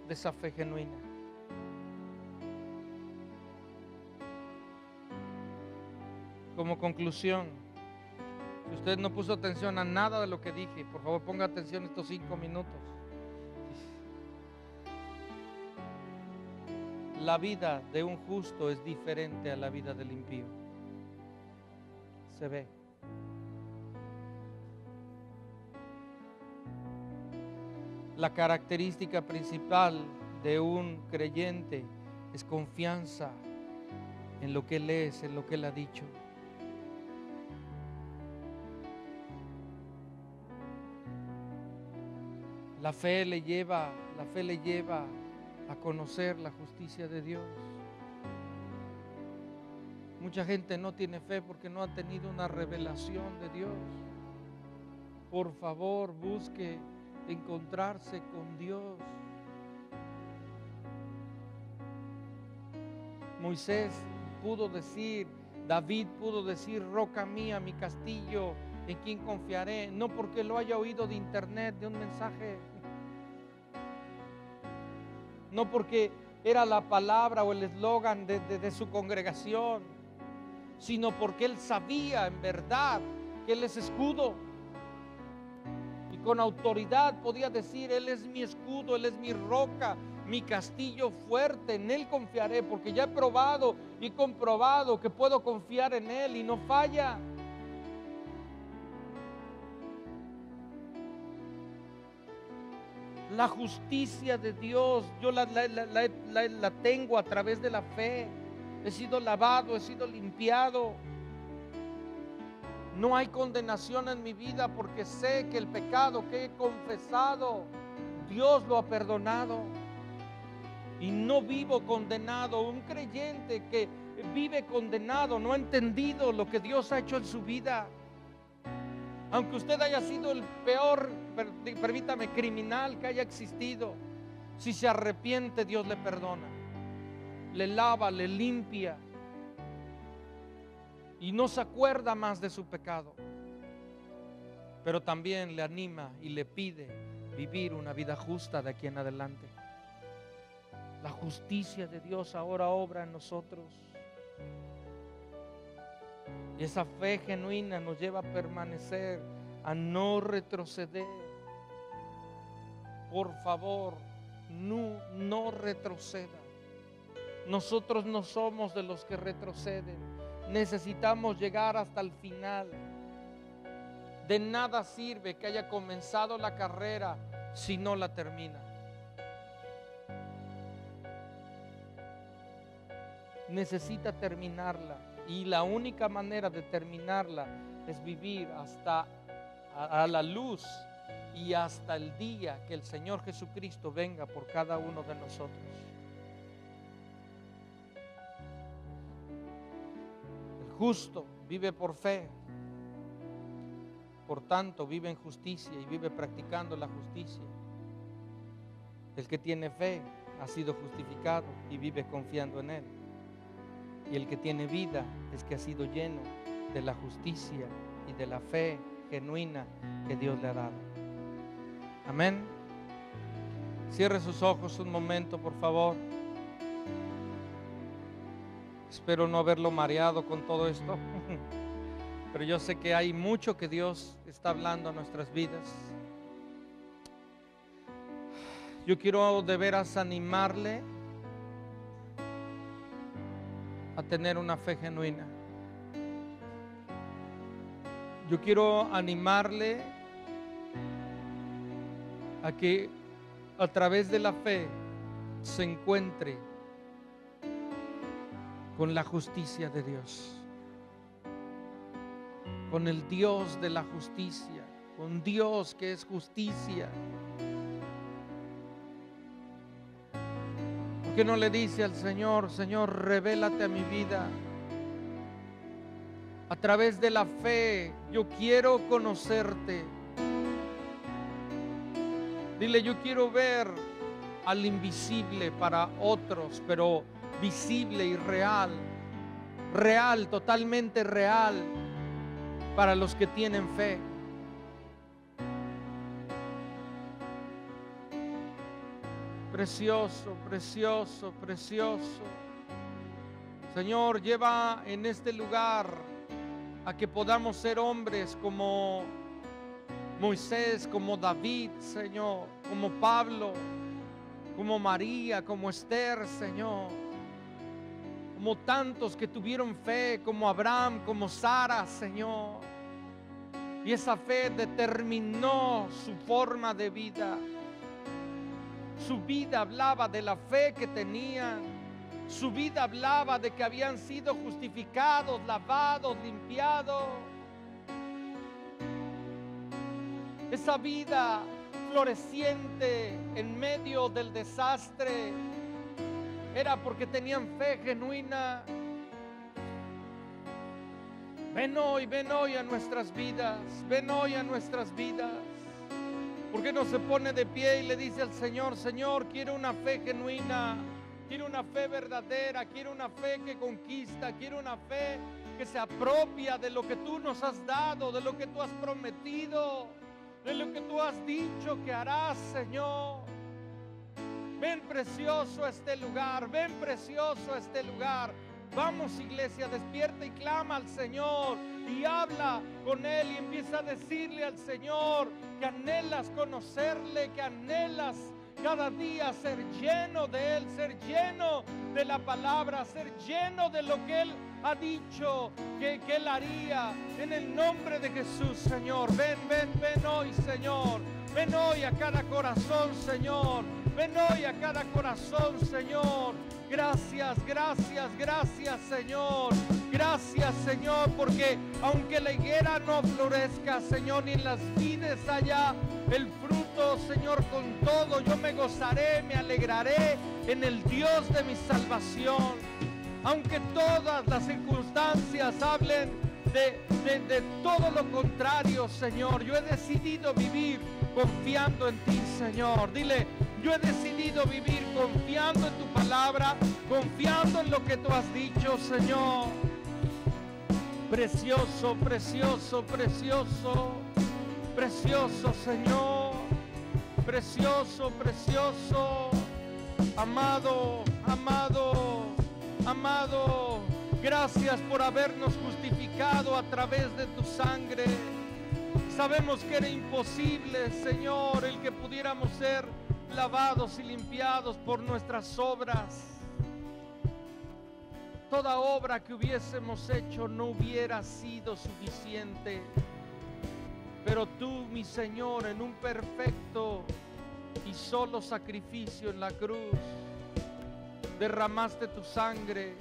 de esa fe genuina. Como conclusión, si usted no puso atención a nada de lo que dije, por favor ponga atención estos 5 minutos. La vida de un justo es diferente a la vida del impío. Se ve. La característica principal de un creyente es confianza en lo que Él es, en lo que Él ha dicho. La fe le lleva a conocer la justicia de Dios. Mucha gente no tiene fe porque no ha tenido una revelación de Dios. Por favor, busque encontrarse con Dios. Moisés pudo decir, David pudo decir: roca mía, mi castillo, en quien confiaré. No porque lo haya oído de internet, de un mensaje. No porque era la palabra o el eslogan de su congregación, sino porque él sabía en verdad que Él es escudo. Y con autoridad podía decir: Él es mi escudo, Él es mi roca, mi castillo fuerte, en Él confiaré, porque ya he probado y comprobado que puedo confiar en Él y no falla. La justicia de Dios, yo la tengo a través de la fe. He sido lavado, he sido limpiado. No hay condenación en mi vida porque sé que el pecado que he confesado, Dios lo ha perdonado. Y no vivo condenado. Un creyente que vive condenado no ha entendido lo que Dios ha hecho en su vida. Aunque usted haya sido el peor, permítame, criminal que haya existido, si se arrepiente, Dios le perdona, le lava, le limpia y no se acuerda más de su pecado. Pero también le anima y le pide vivir una vida justa de aquí en adelante. La justicia de Dios ahora obra en nosotros. Y esa fe genuina nos lleva a permanecer, a no retroceder. Por favor, no retroceda. Nosotros no somos de los que retroceden. Necesitamos llegar hasta el final. De nada sirve que haya comenzado la carrera si no la termina. Necesita terminarla. Y la única manera de terminarla es vivir hasta a la luz y hasta el día que el Señor Jesucristo venga por cada uno de nosotros. El justo vive por fe, por tanto vive en justicia y vive practicando la justicia. El que tiene fe ha sido justificado y vive confiando en Él. Y el que tiene vida es que ha sido lleno de la justicia y de la fe genuina que Dios le ha dado. Amén. Cierre sus ojos un momento, por favor. Espero no haberlo mareado con todo esto, pero yo sé que hay mucho que Dios está hablando a nuestras vidas. Yo quiero de veras animarle a tener una fe genuina. Yo quiero animarle a que a través de la fe se encuentre con la justicia de Dios, con el Dios de la justicia, con Dios que es justicia. ¿Por qué no le dice al Señor: Señor, revélate a mi vida? A través de la fe yo quiero conocerte. Dile: yo quiero ver al invisible para otros, pero visible y real. Real, totalmente real para los que tienen fe. Precioso, precioso, precioso. Señor, lleva en este lugar a que podamos ser hombres como Moisés, como David, Señor, como Pablo, como María, como Esther, Señor, como tantos que tuvieron fe, como Abraham, como Sara, Señor. Y esa fe determinó su forma de vida. Su vida hablaba de la fe que tenían. Su vida hablaba de que habían sido justificados, lavados, limpiados. Esa vida floreciente en medio del desastre era porque tenían fe genuina. Ven hoy a nuestras vidas. Ven hoy a nuestras vidas. ¿Por qué no se pone de pie y le dice al Señor: Señor, quiero una fe genuina, quiero una fe verdadera, quiero una fe que conquista, quiero una fe que se apropia de lo que tú nos has dado, de lo que tú has prometido, de lo que tú has dicho que harás, Señor? Ven precioso a este lugar, ven precioso a este lugar. Vamos, iglesia, despierta y clama al Señor y habla con Él y empieza a decirle al Señor que anhelas conocerle, que anhelas cada día ser lleno de Él, ser lleno de la palabra, ser lleno de lo que Él ha dicho que Él haría. En el nombre de Jesús, Señor, ven hoy, Señor. Ven hoy a cada corazón, Señor. Ven hoy a cada corazón, Señor. Gracias, gracias, gracias, Señor. Gracias, Señor, porque aunque la higuera no florezca, Señor, ni en las vides haya el fruto, Señor, con todo yo me gozaré, me alegraré en el Dios de mi salvación. Aunque todas las circunstancias hablen de todo lo contrario, Señor, yo he decidido vivir confiando en ti, Señor. Dile: yo he decidido vivir confiando en tu palabra, confiando en lo que tú has dicho, Señor. Precioso, precioso, precioso, precioso, Señor. Precioso, precioso. Amado, amado, amado. Gracias por habernos justificado a través de tu sangre. Sabemos que era imposible, Señor, el que pudiéramos ser lavados y limpiados por nuestras obras. Toda obra que hubiésemos hecho no hubiera sido suficiente. Pero tú, mi Señor, en un perfecto y solo sacrificio en la cruz, derramaste tu sangre.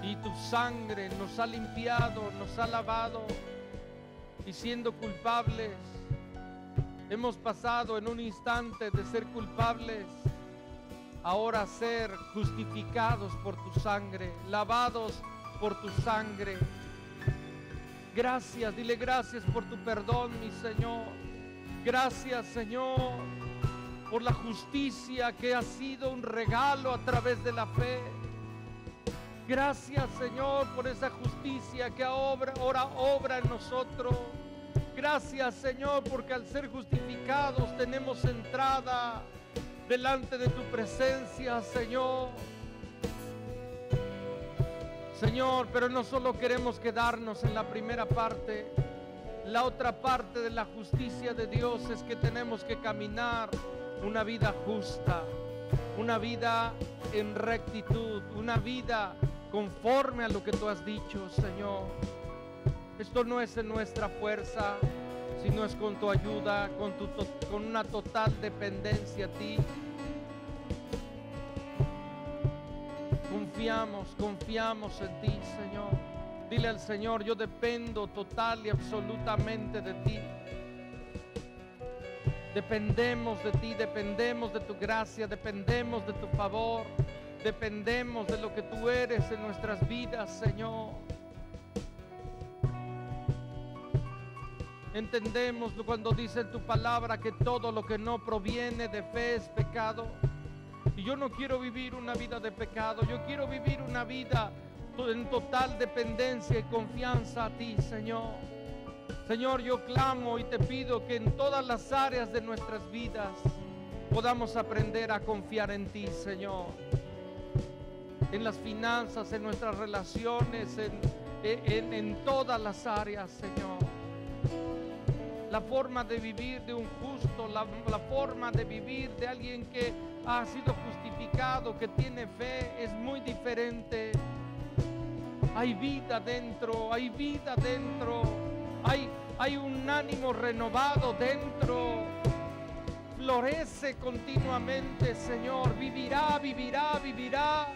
Y tu sangre nos ha limpiado, nos ha lavado. Y siendo culpables, hemos pasado en un instante de ser culpables, ahora a ser justificados por tu sangre, lavados por tu sangre. Gracias, dile gracias por tu perdón, mi Señor. Gracias, Señor, por la justicia que ha sido un regalo a través de la fe. Gracias, Señor, por esa justicia que ahora obra en nosotros. Gracias, Señor, porque al ser justificados tenemos entrada delante de tu presencia, Señor. Señor, pero no solo queremos quedarnos en la primera parte. La otra parte de la justicia de Dios es que tenemos que caminar una vida justa, una vida en rectitud, una vida conforme a lo que tú has dicho, Señor. Esto no es en nuestra fuerza, sino es con tu ayuda, con una total dependencia a ti. Confiamos en ti, Señor. Dile al Señor: yo dependo total y absolutamente de ti. Dependemos de ti, dependemos de tu gracia, dependemos de tu favor, dependemos de lo que tú eres en nuestras vidas, Señor. Entendemos cuando dice en tu palabra que todo lo que no proviene de fe es pecado. Y yo no quiero vivir una vida de pecado, yo quiero vivir una vida en total dependencia y confianza a ti, Señor. Señor, yo clamo y te pido que en todas las áreas de nuestras vidas podamos aprender a confiar en ti, Señor. En las finanzas, en nuestras relaciones, en todas las áreas, Señor. La forma de vivir de un justo, la forma de vivir de alguien que ha sido justificado, que tiene fe, es muy diferente. Hay vida dentro, hay vida dentro, hay un ánimo renovado dentro. Florece continuamente, Señor. Vivirá, vivirá, vivirá.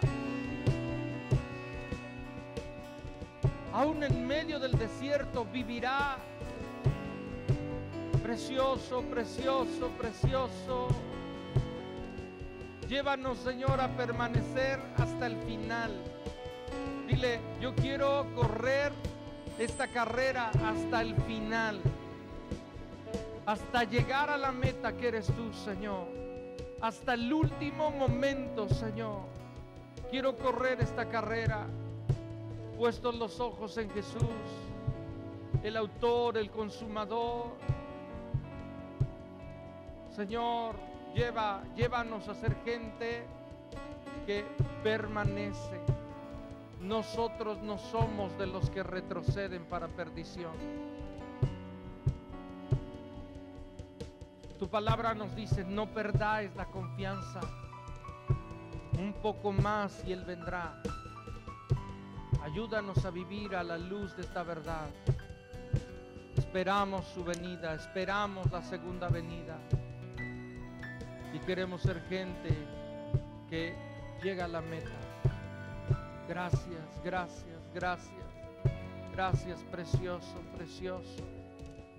Aún en medio del desierto vivirá. Precioso, precioso, precioso. Llévanos, Señor, a permanecer hasta el final. Dile: yo quiero correr esta carrera hasta el final, hasta llegar a la meta que eres tú, Señor. Hasta el último momento, Señor. Quiero correr esta carrera puestos los ojos en Jesús, el autor, el consumador. Señor, llévanos a ser gente que permanece. Nosotros no somos de los que retroceden para perdición. Tu palabra nos dice: no perdáis la confianza. Un poco más y Él vendrá. Ayúdanos a vivir a la luz de esta verdad. Esperamos su venida, esperamos la segunda venida. Y queremos ser gente que llega a la meta. Gracias, gracias, gracias. Gracias, precioso, precioso.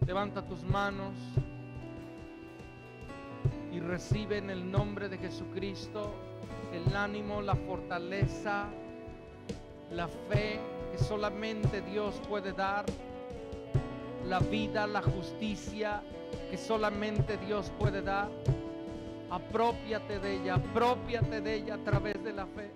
Levanta tus manos y recibe en el nombre de Jesucristo el ánimo, la fortaleza, la fe que solamente Dios puede dar, la vida, la justicia que solamente Dios puede dar. Apropiate de ella a través de la fe.